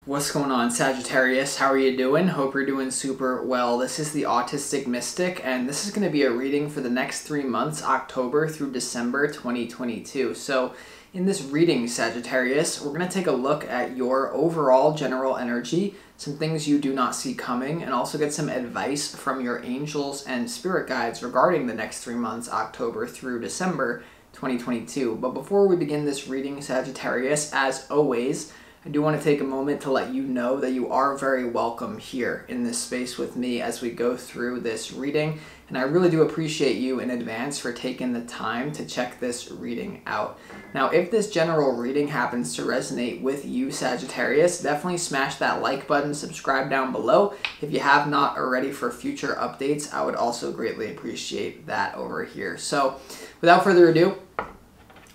What's going on, Sagittarius? How are you doing? Hope you're doing super well. This is the Autistic Mystic, and this is going to be a reading for the next 3 months, October through December 2022. So in this reading, Sagittarius, we're going to take a look at your overall general energy, some things you do not see coming, and also get some advice from your angels and spirit guides regarding the next 3 months, October through December 2022. But before we begin this reading, Sagittarius, as always, I do want to take a moment to let you know that you are very welcome here in this space with me as we go through this reading. And I really do appreciate you in advance for taking the time to check this reading out. Now, if this general reading happens to resonate with you, Sagittarius, definitely smash that like button, subscribe down below. If you have not already for future updates, I would also greatly appreciate that over here. So without further ado,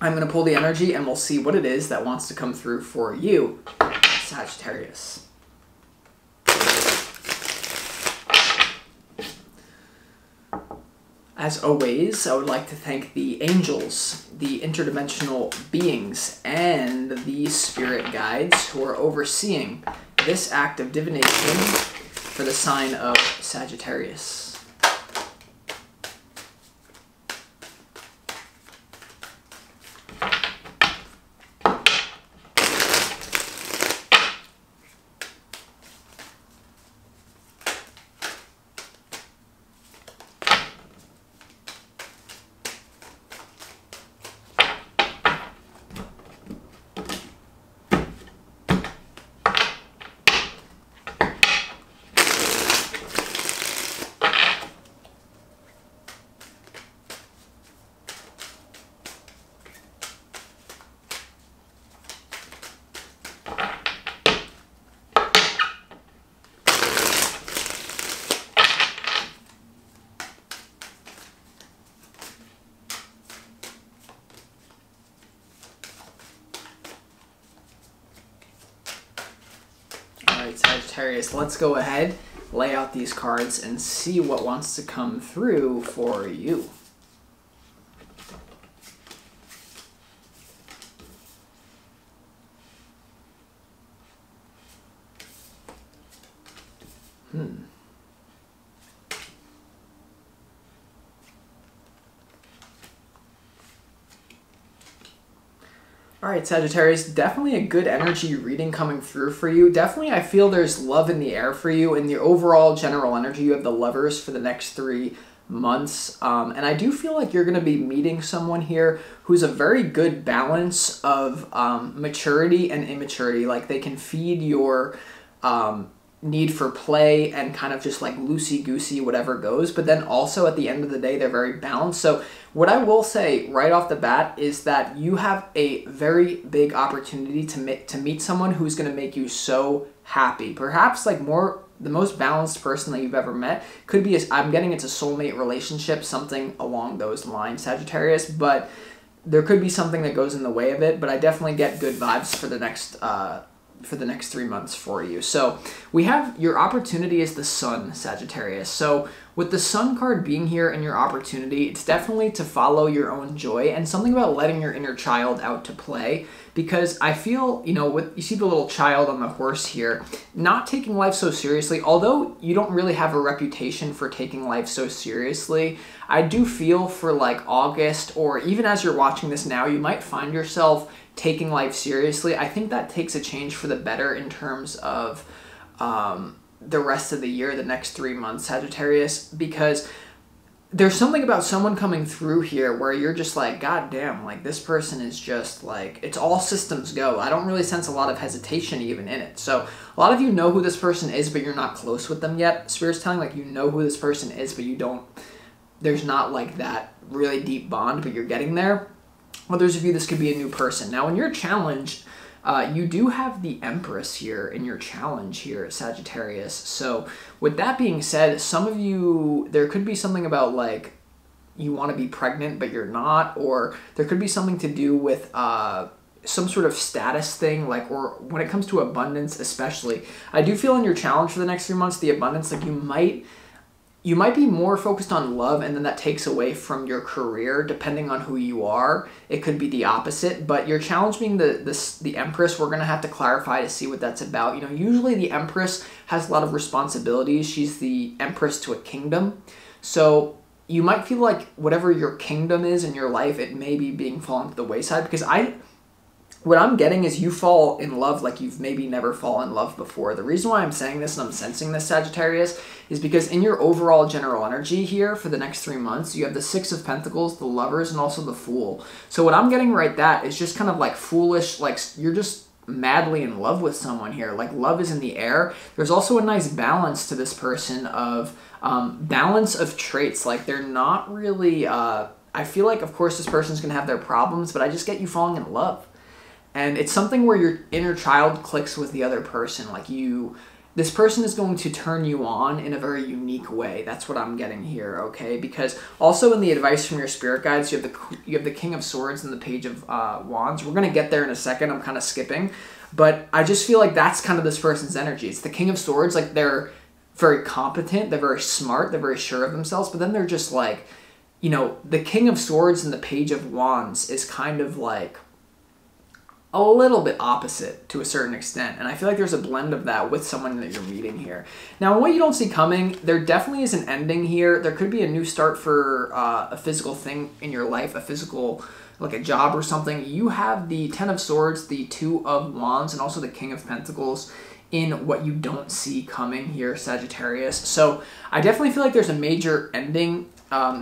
I'm going to pull the energy and we'll see what it is that wants to come through for you, Sagittarius. As always, I would like to thank the angels, the interdimensional beings, and the spirit guides who are overseeing this act of divination for the sign of Sagittarius. Alright, Sagittarius, let's go ahead, lay out these cards, and see what wants to come through for you. Alright, Sagittarius, definitely a good energy reading coming through for you. Definitely, I feel there's love in the air for you. In the overall general energy, you have the Lovers for the next 3 months. And I do feel like you're going to be meeting someone here who's a very good balance of maturity and immaturity. Like, they can feed your need for play and kind of just like loosey-goosey, whatever goes. But then also at the end of the day, they're very balanced. So what I will say right off the bat is that you have a very big opportunity to meet someone who's going to make you so happy. Perhaps like the most balanced person that you've ever met. Could be, I'm getting it's a soulmate relationship, something along those lines, Sagittarius. But there could be something that goes in the way of it. But I definitely get good vibes for the next 3 months for you. So we have your opportunity is the Sun, Sagittarius. So with the Sun card being here in your opportunity, it's definitely to follow your own joy and something about letting your inner child out to play. Because I feel, you see the little child on the horse here, not taking life so seriously. Although you don't really have a reputation for taking life so seriously, I do feel for like August, or even as you're watching this now, you might find yourself taking life seriously. I think that takes a change for the better in terms of the rest of the year, the next 3 months, Sagittarius, because there's something about someone coming through here where you're just like, God damn, like this person is just like, it's all systems go. I don't really sense a lot of hesitation even in it. So a lot of you know who this person is, but you're not close with them yet. Spirit's telling like you know who this person is, but you don't, there's not like that really deep bond, but you're getting there. Others of you, this could be a new person. Now, in your challenge, you do have the Empress here in your challenge here, Sagittarius. So with that being said, some of you, there could be something about like you want to be pregnant, but you're not, or there could be something to do with some sort of status thing, like, or when it comes to abundance especially. I do feel in your challenge for the next 3 months, the abundance, like you might you might be more focused on love, and then that takes away from your career, depending on who you are. It could be the opposite, but your challenge being the Empress, we're going to have to clarify to see what that's about. You know, usually the Empress has a lot of responsibilities. She's the Empress to a kingdom. So you might feel like whatever your kingdom is in your life, it may be being fallen to the wayside, because what I'm getting is you fall in love like you've maybe never fallen in love before. The reason why I'm saying this and I'm sensing this, Sagittarius, is because in your overall general energy here for the next 3 months, you have the Six of Pentacles, the Lovers, and also the Fool. So what I'm getting right that is just kind of like foolish, like you're just madly in love with someone here. Like love is in the air. There's also a nice balance to this person of balance of traits. Like they're not really, I feel like of course this person's going to have their problems, but I just get you falling in love. And it's something where your inner child clicks with the other person. Like this person is going to turn you on in a very unique way. That's what I'm getting here, okay? Because also in the advice from your spirit guides, you have the King of Swords and the Page of Wands. We're going to get there in a second. I'm kind of skipping. But I just feel like that's kind of this person's energy. It's the King of Swords. Like they're very competent. They're very smart. They're very sure of themselves. But then they're just like, you know, the King of Swords and the Page of Wands is kind of like a little bit opposite to a certain extent. And I feel like there's a blend of that with someone that you're meeting here. Now, what you don't see coming, there definitely is an ending here. There could be a new start for a physical thing in your life, a physical, like a job or something. You have the Ten of Swords, the Two of Wands, and also the King of Pentacles in what you don't see coming here, Sagittarius. So I definitely feel like there's a major ending.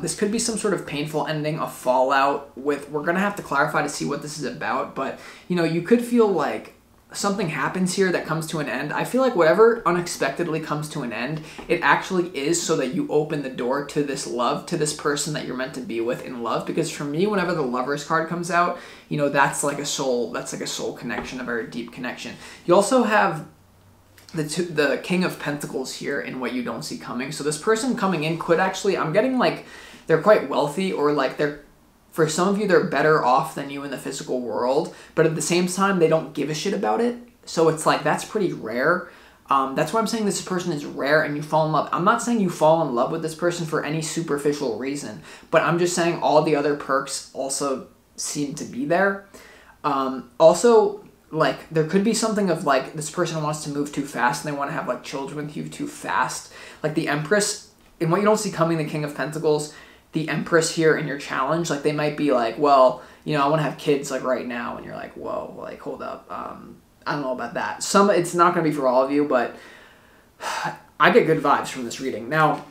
This could be some sort of painful ending, a fallout with, we're going to have to clarify to see what this is about, but, you know, you could feel like something happens here that comes to an end. I feel like whatever unexpectedly comes to an end, it actually is so that you open the door to this love, to this person that you're meant to be with in love, because for me, whenever the Lovers card comes out, you know, that's like a soul connection, a very deep connection. You also have the King of Pentacles here in what you don't see coming. So this person coming in could actually, I'm getting like they're quite wealthy, or like for some of you, they're better off than you in the physical world, but at the same time, they don't give a shit about it. So it's like, that's pretty rare. That's why I'm saying this person is rare and you fall in love. I'm not saying you fall in love with this person for any superficial reason, but I'm just saying all the other perks also seem to be there. Also, like, there could be something of, like, this person wants to move too fast and they want to have, like, children with you too fast. Like, the Empress, in what you don't see coming, the King of Pentacles, the Empress here in your challenge, like, they might be like, well, you know, I want to have kids, like, right now. And you're like, whoa, like, hold up. I don't know about that. It's not going to be for all of you, but I get good vibes from this reading. Now,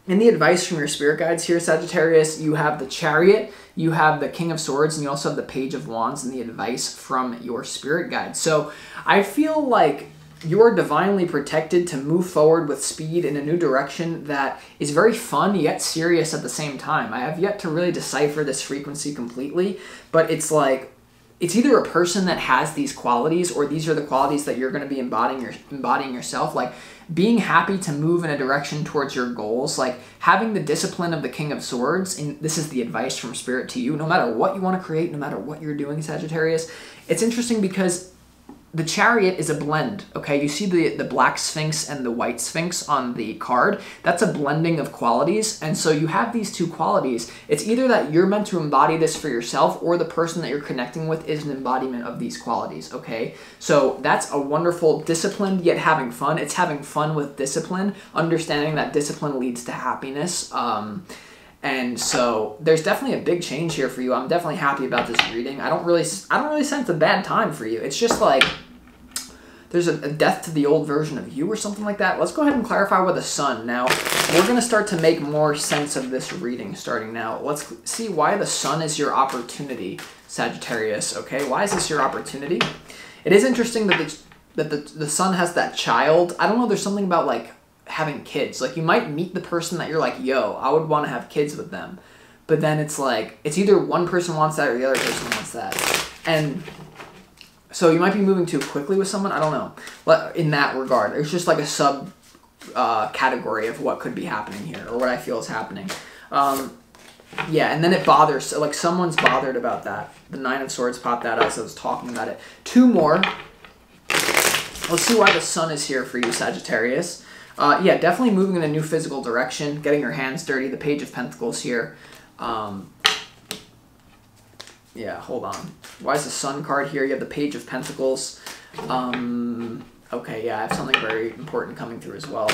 in the advice from your spirit guides here, Sagittarius, you have the Chariot, you have the King of Swords, and you also have the Page of Wands in the advice from your spirit guides. So I feel like you are divinely protected to move forward with speed in a new direction that is very fun yet serious at the same time. I have yet to really decipher this frequency completely, but it's like, it's either a person that has these qualities, or these are the qualities that you're going to be embodying yourself. Like, being happy to move in a direction towards your goals, like having the discipline of the King of Swords, and this is the advice from Spirit to you, no matter what you want to create, no matter what you're doing, Sagittarius. It's interesting because the Chariot is a blend, okay? You see the black Sphinx and the white Sphinx on the card. That's a blending of qualities, and so you have these two qualities. It's either that you're meant to embody this for yourself, or the person that you're connecting with is an embodiment of these qualities, okay? So that's a wonderful, disciplined yet having fun. It's having fun with discipline, understanding that discipline leads to happiness. And so there's definitely a big change here for you. I'm definitely happy about this reading. I don't really sense a bad time for you. It's just like there's a death to the old version of you or something like that. Let's go ahead and clarify with the Sun. Now, we're going to start to make more sense of this reading starting now. Let's see why the Sun is your opportunity, Sagittarius, okay? Why is this your opportunity? It is interesting that the Sun has that child. I don't know, there's something about, like, having kids. Like, you might meet the person that you're like, yo, I would want to have kids with them. But then it's like, it's either one person wants that or the other person wants that. And so you might be moving too quickly with someone. I don't know. But in that regard, it's just like a sub category of what could be happening here, or what I feel is happening. Yeah, and then it bothers, like someone's bothered about that. The Nine of Swords popped out as I was talking about it. Two more. Let's see why the Sun is here for you, Sagittarius. Yeah, definitely moving in a new physical direction, getting your hands dirty, the Page of Pentacles here. Yeah, hold on. Why is the Sun card here? You have the Page of Pentacles. Okay, yeah, I have something very important coming through as well.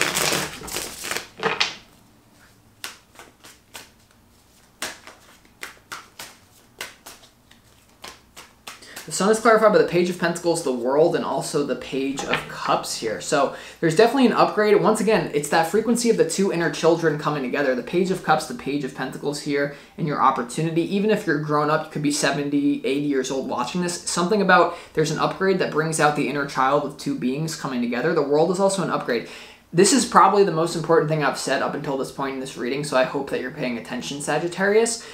The Sun is clarified by the Page of Pentacles, the World, and also the Page of Cups here. So there's definitely an upgrade. Once again, it's that frequency of the two inner children coming together. The Page of Cups, the Page of Pentacles here, and your opportunity. Even if you're grown up, you could be 70, 80 years old watching this. Something about there's an upgrade that brings out the inner child of two beings coming together. The World is also an upgrade. This is probably the most important thing I've said up until this point in this reading, so I hope that you're paying attention, Sagittarius.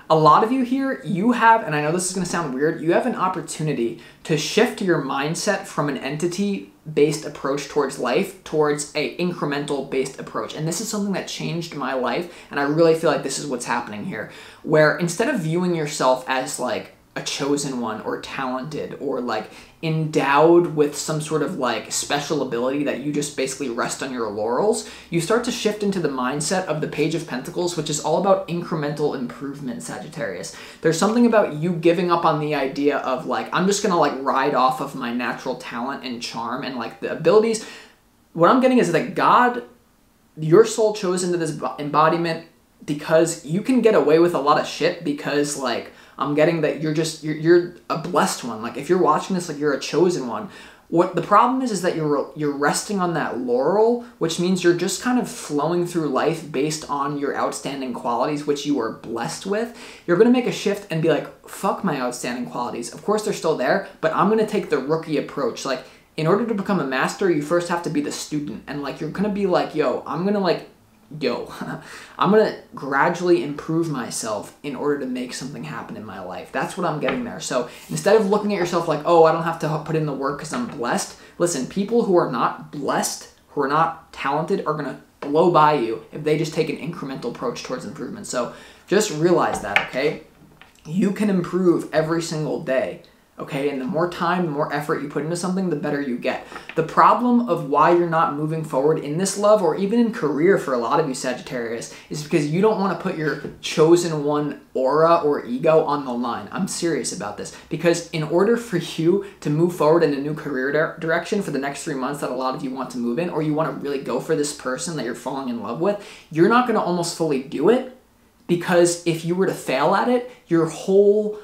A lot of you here, you have, and I know this is going to sound weird, you have an opportunity to shift your mindset from an entity-based approach towards life towards a incremental-based approach. And this is something that changed my life, and I really feel like this is what's happening here, where instead of viewing yourself as like a chosen one or talented or like endowed with some sort of like special ability that you just basically rest on your laurels, you start to shift into the mindset of the Page of Pentacles, which is all about incremental improvement, Sagittarius. There's something about you giving up on the idea of like, I'm just gonna like ride off of my natural talent and charm and like the abilities. What I'm getting is that God, your soul chose into this embodiment because you can get away with a lot of shit because like, I'm getting that you're a blessed one. Like if you're watching this, like you're a chosen one. What the problem is that you're resting on that laurel, which means you're just kind of flowing through life based on your outstanding qualities, which you are blessed with. You're going to make a shift and be like, fuck my outstanding qualities. Of course they're still there, but I'm going to take the rookie approach. Like in order to become a master, you first have to be the student. And like, you're going to be like, I'm going to gradually improve myself in order to make something happen in my life. That's what I'm getting there. So instead of looking at yourself like, oh, I don't have to put in the work because I'm blessed. Listen, people who are not blessed, who are not talented, are going to blow by you if they just take an incremental approach towards improvement. So just realize that, okay? You can improve every single day. Okay, and the more time, the more effort you put into something, the better you get. The problem of why you're not moving forward in this love or even in career for a lot of you Sagittarius is because you don't want to put your chosen one aura or ego on the line. I'm serious about this because in order for you to move forward in a new career direction for the next 3 months that a lot of you want to move in, or you want to really go for this person that you're falling in love with, you're not going to almost fully do it because if you were to fail at it, your whole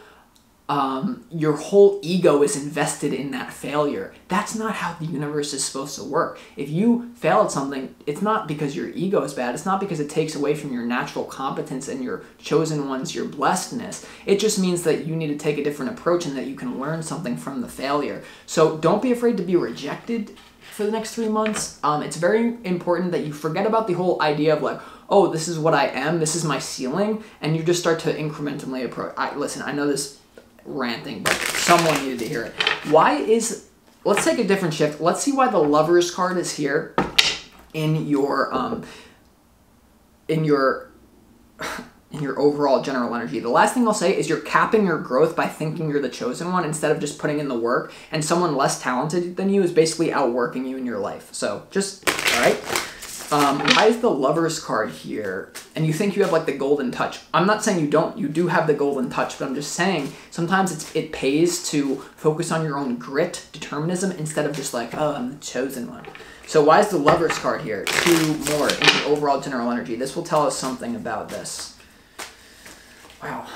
ego is invested in that failure. That's not how the universe is supposed to work. If you fail at something, it's not because your ego is bad. It's not because it takes away from your natural competence and your chosen ones, your blessedness. It just means that you need to take a different approach and that you can learn something from the failure. So don't be afraid to be rejected for the next 3 months. It's very important that you forget about the whole idea of like, oh, this is what I am, this is my ceiling, and you just start to incrementally approach. Listen, I know this ranting, but someone needed to hear it. Let's take a different shift. Let's see why the Lovers card is here in your overall general energy. The last thing I'll say is you're capping your growth by thinking you're the chosen one instead of just putting in the work, and someone less talented than you is basically outworking you in your life. So just, all right. Why is the Lovers card here? And you think you have like the golden touch. I'm not saying you don't. You do have the golden touch, but I'm just saying sometimes it pays to focus on your own grit, determinism, instead of just like, oh, I'm the chosen one. So why is the Lovers card here? 2 more in the overall general energy. This will tell us something about this. Wow.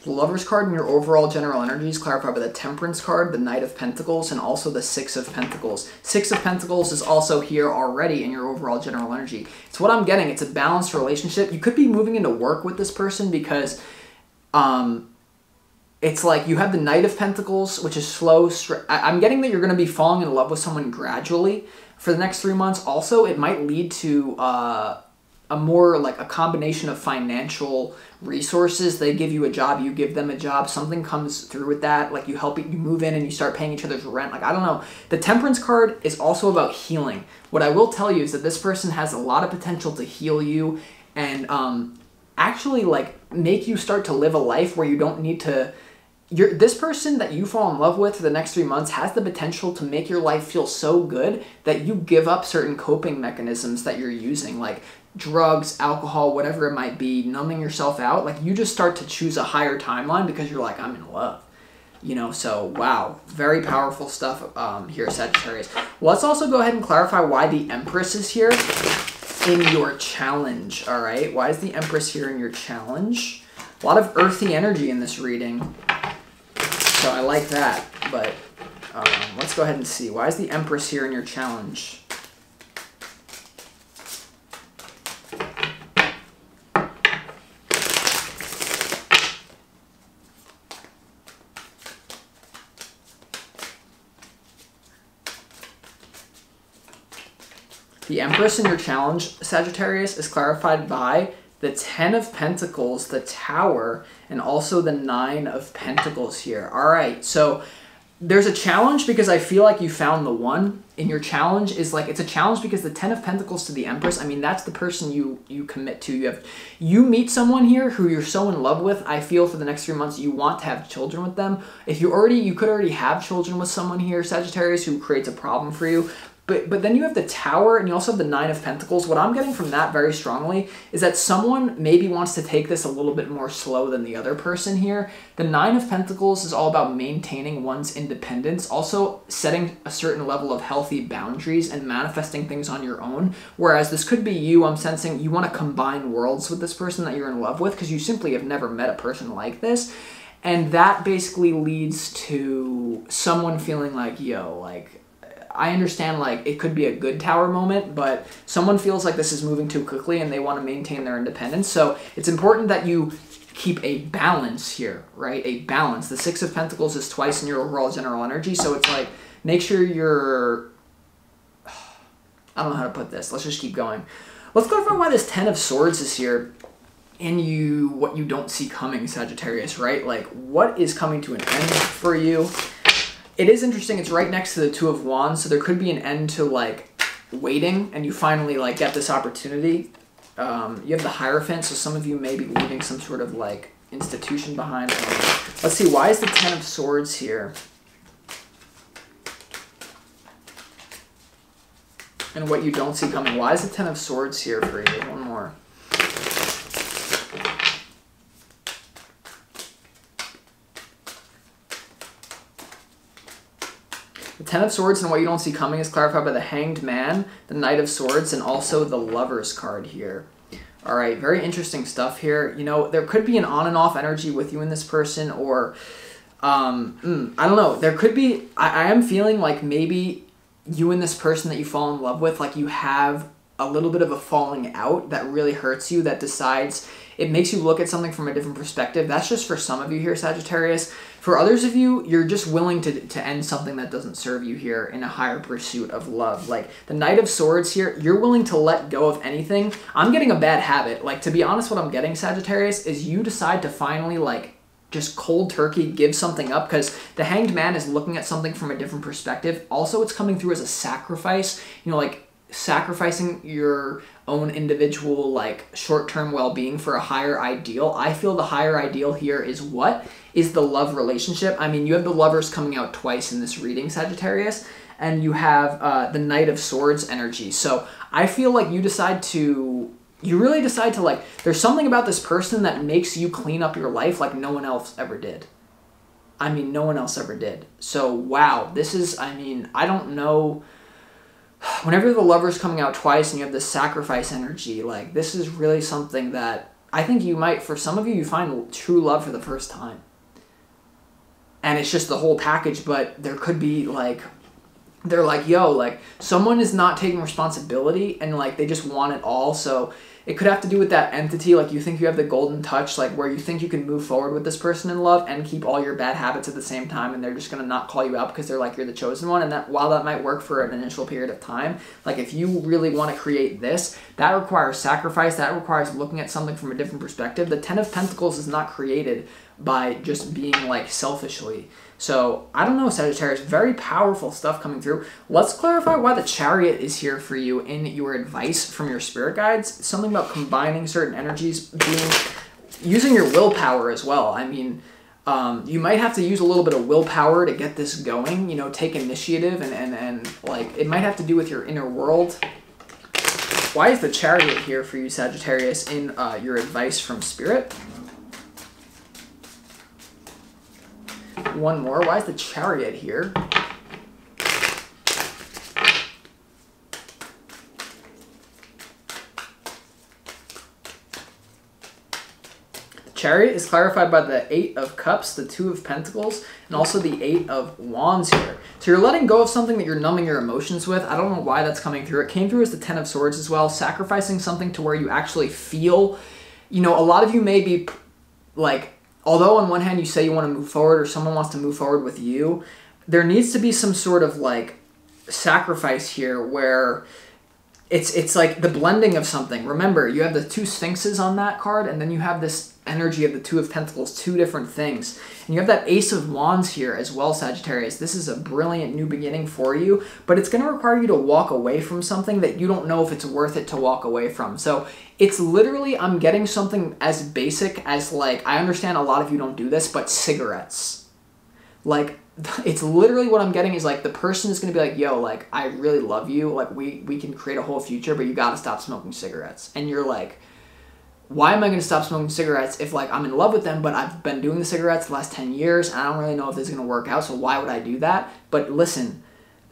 The Lovers card in your overall general energy is clarified by the Temperance card, the Knight of Pentacles, and also the 6 of Pentacles. 6 of Pentacles is also here already in your overall general energy. It's what I'm getting. It's a balanced relationship. You could be moving into work with this person because it's like you have the Knight of Pentacles, which is slow. I'm getting that you're going to be falling in love with someone gradually for the next 3 months. Also, it might lead to a more like a combination of financial resources. They give you a job, you give them a job, something comes through with that, like you move in and you start paying each other's rent. Like, I don't know. The Temperance card is also about healing. What I will tell you is that this person has a lot of potential to heal you and actually like make you start to live a life where you don't need to. This person that you fall in love with for the next 3 months has the potential to make your life feel so good that you give up certain coping mechanisms that you're using, like drugs, alcohol, whatever it might be, numbing yourself out. Like you just start to choose a higher timeline because you're like, I'm in love. You know, so wow, very powerful stuff here, Sagittarius. Let's also go ahead and clarify why the Empress is here in your challenge, all right? Why is the Empress here in your challenge? A lot of earthy energy in this reading. So I like that, but let's go ahead and see. Why is the Empress here in your challenge? The Empress in your challenge, Sagittarius, is clarified by the 10 of Pentacles, the Tower, and also the 9 of Pentacles here. All right, so there's a challenge because I feel like you found the one. In your challenge is like, it's a challenge because the 10 of Pentacles to the Empress, I mean, that's the person you commit to. You meet someone here who you're so in love with. I feel for the next 3 months, you want to have children with them. If you could already have children with someone here, Sagittarius, who creates a problem for you. But then you have the Tower and you also have the 9 of Pentacles. What I'm getting from that very strongly is that someone maybe wants to take this a little bit more slow than the other person here. The 9 of Pentacles is all about maintaining one's independence, also setting a certain level of healthy boundaries and manifesting things on your own. Whereas this could be you, I'm sensing you want to combine worlds with this person that you're in love with because you simply have never met a person like this. And that basically leads to someone feeling like, yo, like, I understand like it could be a good Tower moment, but someone feels like this is moving too quickly and they want to maintain their independence. So it's important that you keep a balance here, right? A balance. The 6 of Pentacles is twice in your overall general energy. So it's like, make sure you're, I don't know how to put this. Let's just keep going. Let's clarify why this 10 of Swords is here in what you don't see coming, Sagittarius, right? Like what is coming to an end for you? It is interesting, it's right next to the 2 of Wands, so there could be an end to, like, waiting, and you finally, like, get this opportunity. You have the Hierophant, so some of you may be leaving some sort of, like, institution behind. Let's see, why is the 10 of Swords here? And what you don't see coming. Why is the 10 of Swords here for you? One more. The 10 of Swords and what you don't see coming is clarified by the Hanged Man, the Knight of Swords, and also the Lover's card here. All right, very interesting stuff here. You know, there could be an on and off energy with you and this person, or I don't know. There could be, I am feeling like maybe you and this person that you fall in love with, like you have a little bit of a falling out that really hurts you, that decides, it makes you look at something from a different perspective. That's just for some of you here, Sagittarius. For others of you, you're just willing to end something that doesn't serve you here in a higher pursuit of love. Like the Knight of Swords here, you're willing to let go of anything. I'm getting a bad habit. Like, to be honest, what I'm getting, Sagittarius, is you decide to finally, like, just cold turkey give something up, because the Hanged Man is looking at something from a different perspective. Also, it's coming through as a sacrifice, you know, like sacrificing your own individual, like, short-term well-being for a higher ideal. I feel the higher ideal here is what? Is the love relationship. I mean, you have the Lovers coming out twice in this reading, Sagittarius, and you have the Knight of Swords energy. So I feel like you really decide to, like, there's something about this person that makes you clean up your life like no one else ever did. I mean, no one else ever did. So, wow, this is, I mean, I don't know. Whenever the Lover's coming out twice and you have this sacrifice energy, like, this is really something that I think you might, for some of you, you find true love for the first time. And it's just the whole package, but there could be, like, they're like, yo, like, someone is not taking responsibility and, like, they just want it all. So it could have to do with that entity. Like, you think you have the golden touch, like, where you think you can move forward with this person in love and keep all your bad habits at the same time, and they're just going to not call you out because they're like, you're the chosen one. And that, while that might work for an initial period of time, like, if you really want to create this, that requires sacrifice. That requires looking at something from a different perspective. The 10 of Pentacles is not created by just being, like, selfishly. So, I don't know, Sagittarius, very powerful stuff coming through. Let's clarify why the Chariot is here for you in your advice from your spirit guides. Something about about combining certain energies, using your willpower as well. I mean, you might have to use a little bit of willpower to get this going, you know, take initiative and like, it might have to do with your inner world. Why is the Chariot here for you, Sagittarius, in your advice from Spirit? One more. Why is the Chariot here? Chariot is clarified by the 8 of Cups, the 2 of Pentacles, and also the 8 of Wands here. So you're letting go of something that you're numbing your emotions with. I don't know why that's coming through. It came through as the 10 of Swords as well, sacrificing something to where you actually feel, you know, a lot of you may be like, although on one hand you say you want to move forward or someone wants to move forward with you, there needs to be some sort of like sacrifice here where it's like the blending of something. Remember, you have the 2 Sphinxes on that card, and then you have this energy of the 2 of Pentacles, 2 different things. And you have that Ace of Wands here as well, Sagittarius. This is a brilliant new beginning for you, but it's going to require you to walk away from something that you don't know if it's worth it to walk away from. So it's literally, I'm getting something as basic as, like, I understand a lot of you don't do this, but cigarettes. Like, it's literally what I'm getting is like the person is going to be like, yo, like, I really love you. Like, we can create a whole future, but you got to stop smoking cigarettes. And you're like, why am I going to stop smoking cigarettes if, like, I'm in love with them, but I've been doing the cigarettes the last 10 years, and I don't really know if this is going to work out, so why would I do that? But listen,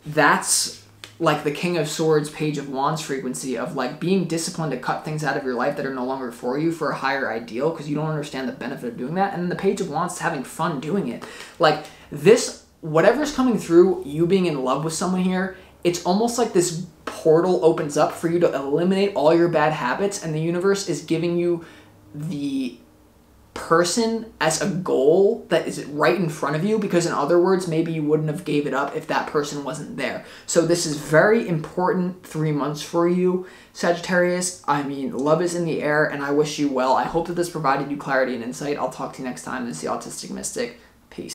that's like the King of Swords, Page of Wands frequency of, like, being disciplined to cut things out of your life that are no longer for you for a higher ideal because you don't understand the benefit of doing that. And then the Page of Wands is having fun doing it. Like, this, whatever's coming through, you being in love with someone here, it's almost like this portal opens up for you to eliminate all your bad habits, and the universe is giving you the person as a goal that is right in front of you, because in other words, maybe you wouldn't have gave it up if that person wasn't there. So this is very important 3 months for you, Sagittarius. I mean, love is in the air, and I wish you well. I hope that this provided you clarity and insight. I'll talk to you next time. This is the Autistic Mystic.